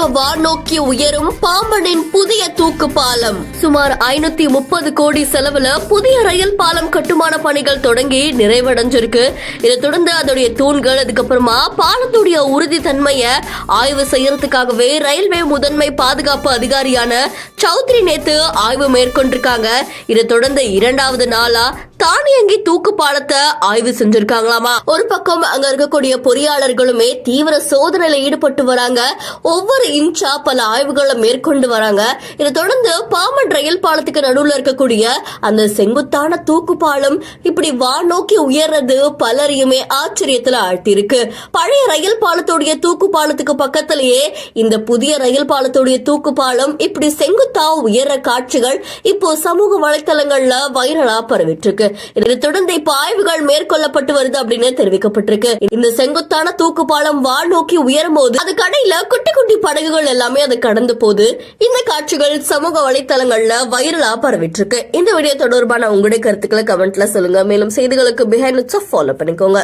வேகமாக வானோக்கி உயரும் பாம்பனின் புதிய தூக்கு பாலம். சுமார் 530 கோடி செலவுல புதிய ரயில் பாலம் கட்டுமான பணிகள் தொடங்கி நிறைவடைஞ்சிருக்கு. இதை தொடர்ந்து அதோடைய தூண்கள், அதுக்கப்புறமா பாலத்துடைய உறுதித்தன்மைய ஆய்வு செய்யறதுக்காகவே ரயில்வே முதன்மை பாதுகாப்பு அதிகாரியான சௌத்ரி நேத்து ஆய்வு மேற்கொண்டிருக்காங்க. இதை தொடர்ந்து 2வது நாளா தானியங்கி தூக்கு பாலத்தை ஆய்வு செஞ்சிருக்காங்களாமா. ஒரு பக்கம் அங்க இருக்கக்கூடிய பொறியாளர்களுமே தீவிர சோதனையில ஈடுபட்டு வராங்க. ஒவ்வொரு இன்ச்சா பல ஆய்வுகளை மேற்கொண்டு வராங்க. இதை தொடர்ந்து பாம்பன் ரயில் பாலத்துக்கு நடுவுல இருக்கக்கூடிய அந்த செங்குத்தான தூக்கு பாலம் இப்படி வானோக்கி உயர்றது பலரையுமே ஆச்சரியத்துல ஆழ்த்திருக்கு. பழைய ரயில் பாலத்துடைய தூக்கு பாலத்துக்கு பக்கத்திலேயே இந்த புதிய ரயில் பாலத்துடைய தூக்கு பாலம் இப்படி செங்குத்தா உயர்ற காட்சிகள் இப்போ சமூக வலைத்தளங்கள்ல வைரலா பரவிட்டு இருக்கு. இதை தொடர்ந்து இப்ப ஆய்வுகள் மேற்கொள்ளப்பட்டு வருது அப்படின்னு தெரிவிக்கப்பட்டிருக்கு. இந்த செங்குத்தான தூக்கு பாலம் வானோக்கி உயரும் போது அது கடையில குட்டி குட்டி படகுகள் எல்லாமே அதை கடந்து போது இந்த காட்சிகள் சமூக வலைத்தளங்கள்ல வைரலா பரவிட்டு இருக்கு. இந்த வீடியோ தொடர்பான உங்களுடைய கருத்துக்களை கமெண்ட்ல சொல்லுங்க. மேலும் செய்திகளுக்கு பிஹைண்ட் ஃபாலோ பண்ணிக்கோங்க.